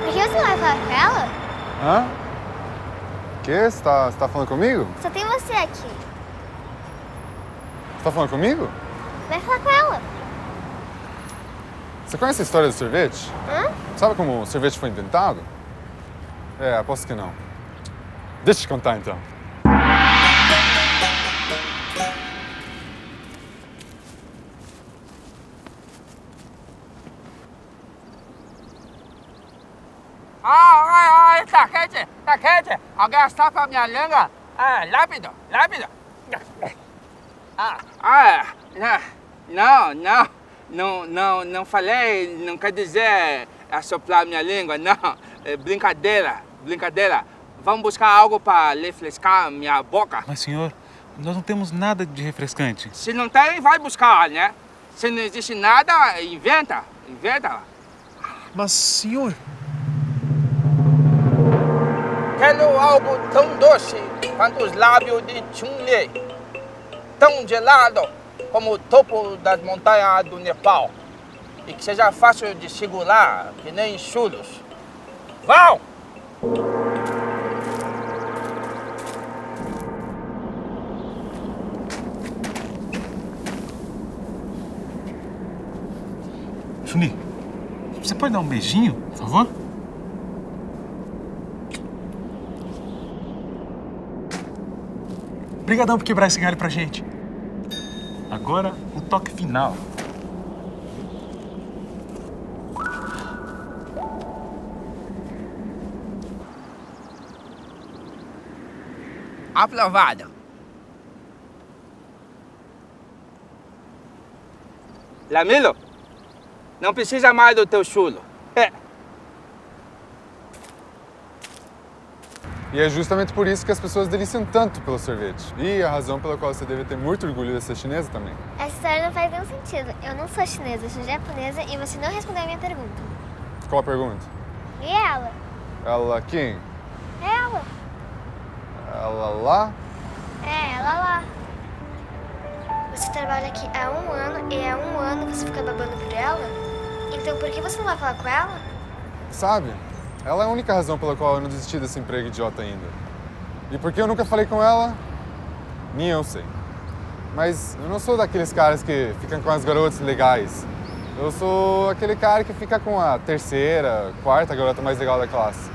Por que você não vai falar com ela? Hã? O quê? Você tá falando comigo? Só tem você aqui. Você tá falando comigo? Vai falar com ela. Você conhece a história do sorvete? Hã? Sabe como o sorvete foi inventado? É, aposto que não. Deixa eu te contar, então. Ai, tá quente, tá quente. Alguém está com a minha língua? Rápido, rápido. Não falei, não quer dizer assoprar minha língua, não. É brincadeira. Vamos buscar algo para refrescar minha boca. Mas, senhor, nós não temos nada de refrescante. Se não tem, vai buscar, né? Se não existe nada, inventa. Mas, senhor... Quero algo tão doce quanto os lábios de Chun-Li, tão gelado como o topo das montanhas do Nepal, e que seja fácil de segurar, que nem churros. Vão! Chun-Li, você pode dar um beijinho, por favor? Obrigadão por quebrar esse galho pra gente. Agora, o toque final. Aprovado. Lamilo, não precisa mais do teu chulo. E é justamente por isso que as pessoas deliciam tanto pelo sorvete. E a razão pela qual você deve ter muito orgulho de ser chinesa também. Essa história não faz nenhum sentido. Eu não sou chinesa, eu sou japonesa e você não respondeu a minha pergunta. Qual a pergunta? E ela? Ela quem? Ela. Ela lá? É, ela lá. Você trabalha aqui há 1 ano e há 1 ano você fica babando por ela? Então por que você não vai falar com ela? Sabe? Ela é a única razão pela qual eu não desisti desse emprego idiota ainda. E por que eu nunca falei com ela? Nem eu sei. Mas eu não sou daqueles caras que ficam com as garotas legais. Eu sou aquele cara que fica com a terceira, quarta garota mais legal da classe.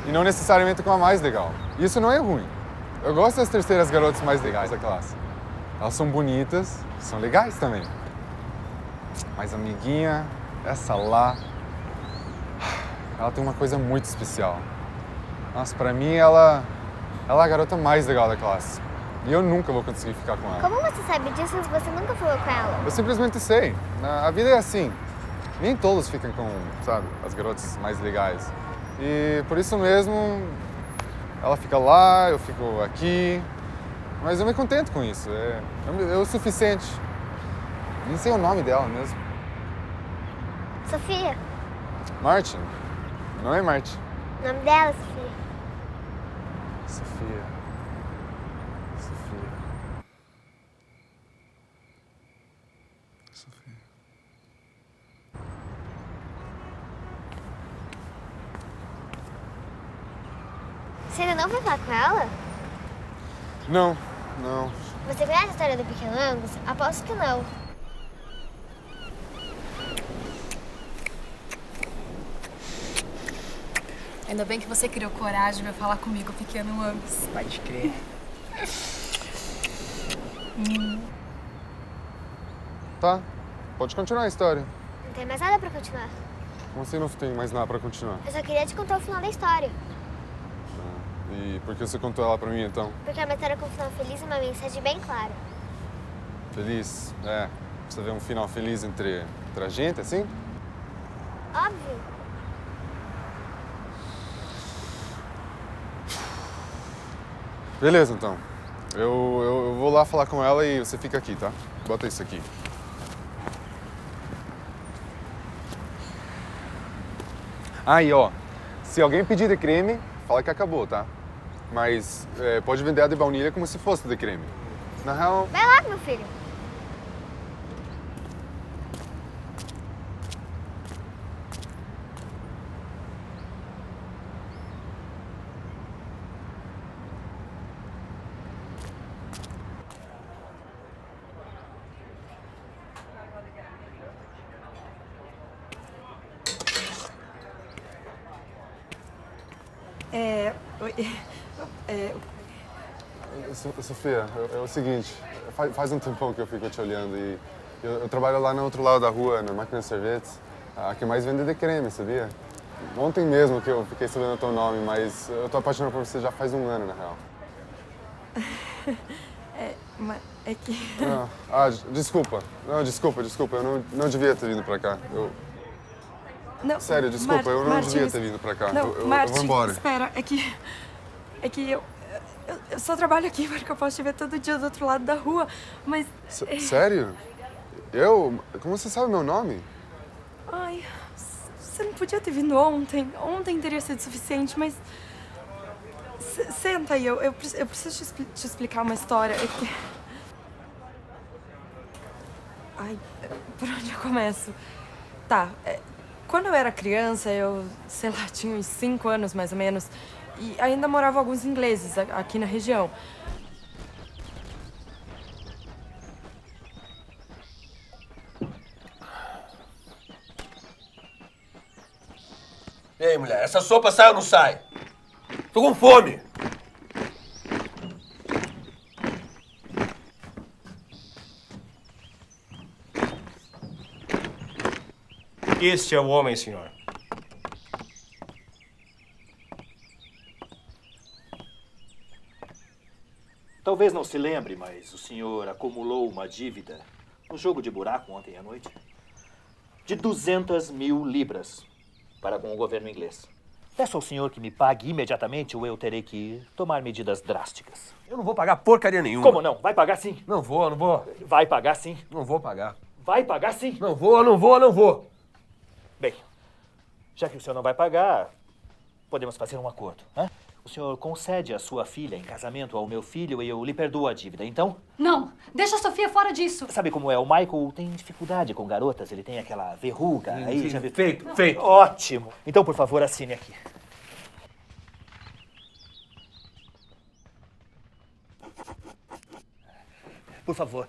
E não necessariamente com a mais legal. Isso não é ruim. Eu gosto das terceiras garotas mais legais da classe. Elas são bonitas, são legais também. Mas amiguinha, essa lá... ela tem uma coisa muito especial. Nossa, pra mim ela é a garota mais legal da classe. E eu nunca vou conseguir ficar com ela. Como você sabe disso se você nunca falou com ela? Eu simplesmente sei. A vida é assim. Nem todos ficam com, sabe, as garotas mais legais. E por isso mesmo, ela fica lá, eu fico aqui. Mas eu me contento com isso. É o suficiente. Nem sei o nome dela mesmo. Sofia. Martin. Não é Martin. O nome dela, Sofia. Sofia. Você ainda não foi falar com ela? Não. Você conhece a história do Pequeno Angus? Aposto que não. Ainda bem que você criou coragem pra falar comigo, pequeno Angus. Pode crer. Tá, pode continuar a história. Não tem mais nada pra continuar. Como assim não tem mais nada pra continuar? Eu só queria te contar o final da história. E por que você contou ela pra mim, então? Porque é uma história com um final feliz e uma mensagem bem clara. Feliz? É. Você vê um final feliz entre a gente, assim? Óbvio. Beleza, então. Eu vou lá falar com ela e você fica aqui, tá? Bota isso aqui. Aí, ó. Se alguém pedir de creme, fala que acabou, tá? Mas pode vender a de baunilha como se fosse de creme. Na real... Vai lá, meu filho. Sofia, é o seguinte, faz um tempão que eu fico te olhando e eu trabalho lá no outro lado da rua, na máquina de sorvetes, a que mais vende de creme, sabia? Ontem mesmo que eu fiquei sabendo o teu nome, mas eu tô apaixonado por você já faz um ano, na real. É que... Não, desculpa. Não, desculpa. Eu não devia ter vindo pra cá. Não, Sério, desculpa, eu não devia ter vindo pra cá. Não, eu Martin, vou embora. Espera, é que eu só trabalho aqui porque eu posso te ver todo dia do outro lado da rua, mas... Sério? Como você sabe meu nome? Ai, você não podia ter vindo ontem. Ontem teria sido suficiente, mas... Senta aí, eu preciso te explicar uma história. É que... Ai, por onde eu começo? Tá, quando eu era criança, sei lá, tinha uns 5 anos mais ou menos, e ainda moravam alguns ingleses aqui na região. E aí, mulher, essa sopa sai ou não sai? Tô com fome. Este é o homem, senhor. Talvez não se lembre, mas o senhor acumulou uma dívida no jogo de buraco ontem à noite de 200 mil libras para com o governo inglês. Peço ao senhor que me pague imediatamente ou eu terei que tomar medidas drásticas. Eu não vou pagar porcaria nenhuma. Como não? Vai pagar sim. Não vou. Vai pagar sim. Não vou pagar. Vai pagar sim. Não vou. Bem, já que o senhor não vai pagar, podemos fazer um acordo, né? O senhor concede a sua filha em casamento ao meu filho e eu lhe perdoo a dívida, então? Não, deixa a Sofia fora disso. Sabe como é? O Michael tem dificuldade com garotas, ele tem aquela verruga aí, já viu? Feito. Ótimo. Então, por favor, assine aqui. Por favor,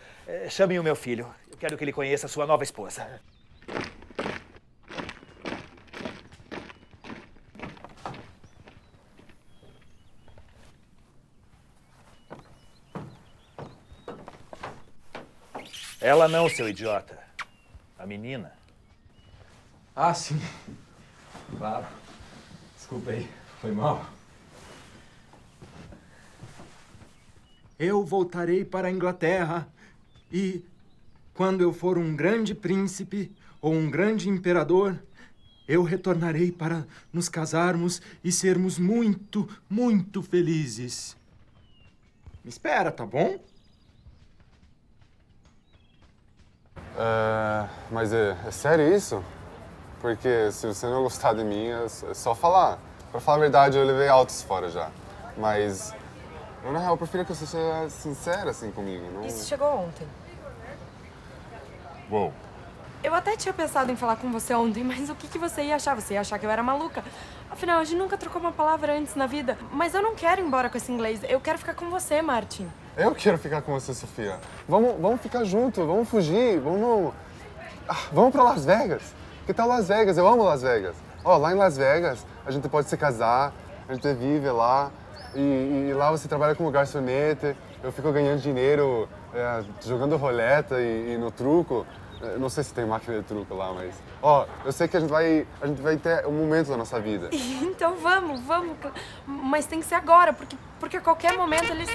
chame o meu filho. Eu quero que ele conheça a sua nova esposa. Ela não, seu idiota. A menina. Ah, sim. Claro. Desculpa aí. Foi mal. Eu voltarei para a Inglaterra e, quando eu for um grande príncipe ou um grande imperador, eu retornarei para nos casarmos e sermos muito, muito felizes. Me espera, tá bom? Mas é sério isso? Porque se você não gostar de mim, é só falar. Pra falar a verdade, eu levei altos fora já. Mas, na real, eu prefiro que você seja sincera assim comigo. Não... Isso chegou ontem. Uou. Eu até tinha pensado em falar com você ontem, mas o que você ia achar? Você ia achar que eu era maluca. Afinal, a gente nunca trocou uma palavra antes na vida. Mas eu não quero ir embora com esse inglês. Eu quero ficar com você, Martin. Eu quero ficar com você, Sofia. Vamos ficar juntos, vamos fugir, vamos pra Las Vegas. Que tal Las Vegas? Eu amo Las Vegas. Ó, lá em Las Vegas, a gente pode se casar, a gente vive lá, e lá você trabalha como garçonete, eu fico ganhando dinheiro jogando roleta e no truco. Eu não sei se tem máquina de truco lá, mas... Ó, eu sei que a gente vai ter um momento da nossa vida. Então vamos. Mas tem que ser agora, porque a qualquer momento eles...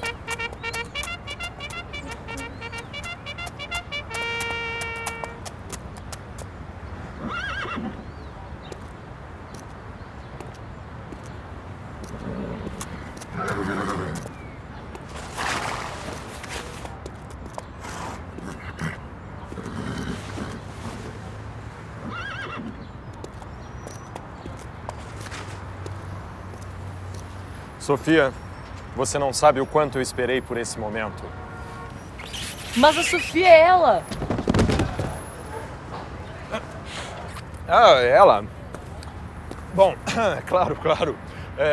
Sofia, você não sabe o quanto eu esperei por esse momento. Mas a Sofia é ela! Ah, ela? Bom, claro.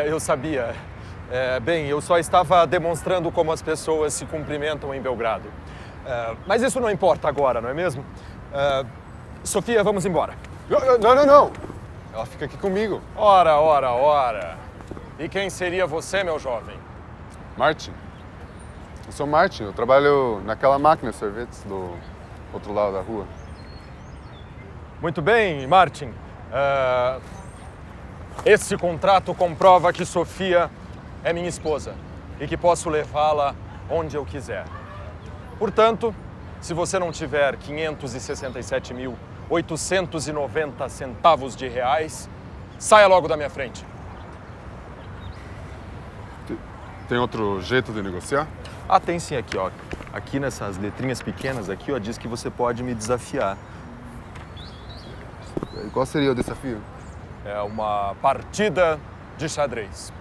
Eu sabia. Bem, eu só estava demonstrando como as pessoas se cumprimentam em Belgrado. Mas isso não importa agora, não é mesmo? Sofia, vamos embora. Não! Ela fica aqui comigo. Ora. E quem seria você, meu jovem? Martin. Eu sou Martin, eu trabalho naquela máquina de sorvetes do outro lado da rua. Muito bem, Martin. Esse contrato comprova que Sofia é minha esposa e que posso levá-la onde eu quiser. Portanto, se você não tiver 567.890 centavos de reais, saia logo da minha frente. Tem outro jeito de negociar? Ah, tem sim aqui, ó. Aqui nessas letrinhas pequenas aqui, ó, diz que você pode me desafiar. Qual seria o desafio? É uma partida de xadrez.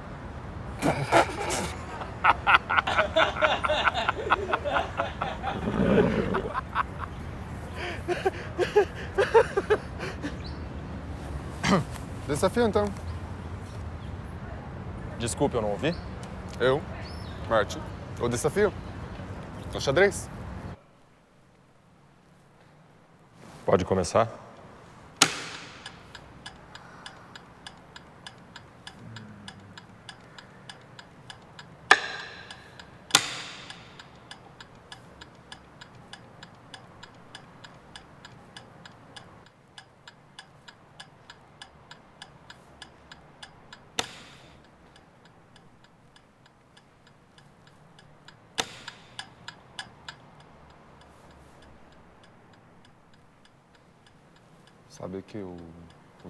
Desafio, então. Desculpe, eu não ouvi. Eu, Martin, o desafio? O xadrez? Pode começar? Sabe que o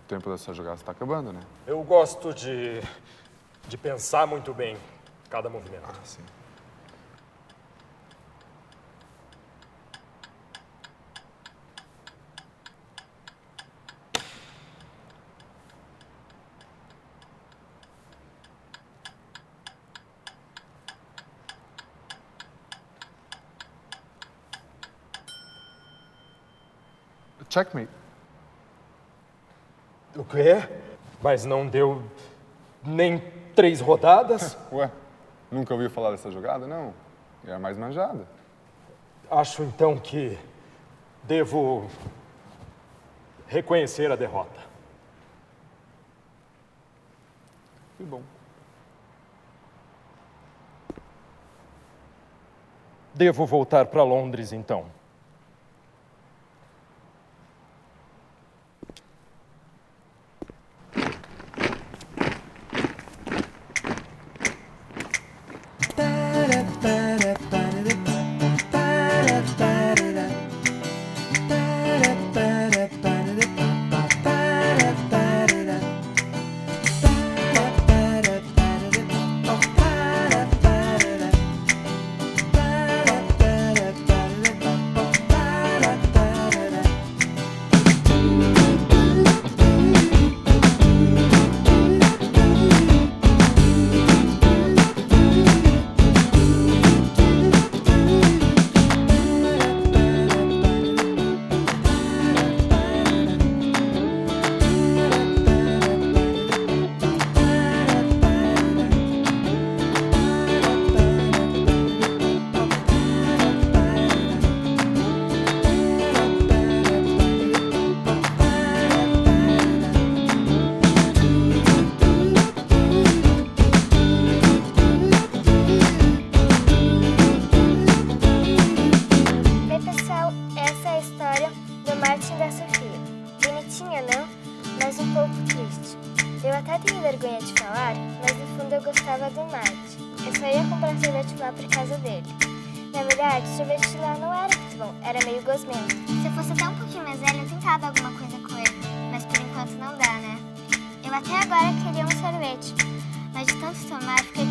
tempo dessa jogada está acabando, né? Eu gosto de pensar muito bem cada movimento. Ah, sim. Checkmate. O quê? Mas não deu nem 3 rodadas? Ué, nunca ouviu falar dessa jogada, não? É a mais manjada. Acho então que devo reconhecer a derrota. Que bom. Devo voltar para Londres então. vergonha de falar, mas no fundo eu gostava do Mate. Eu só ia comprar sorvete lá por causa dele. Na verdade, o sorvete lá não era muito bom, era meio gosmento. Se eu fosse até um pouquinho mais velha, eu tentava alguma coisa com ele, mas por enquanto não dá, né? Eu até agora queria um sorvete, mas de tanto tomar, fiquei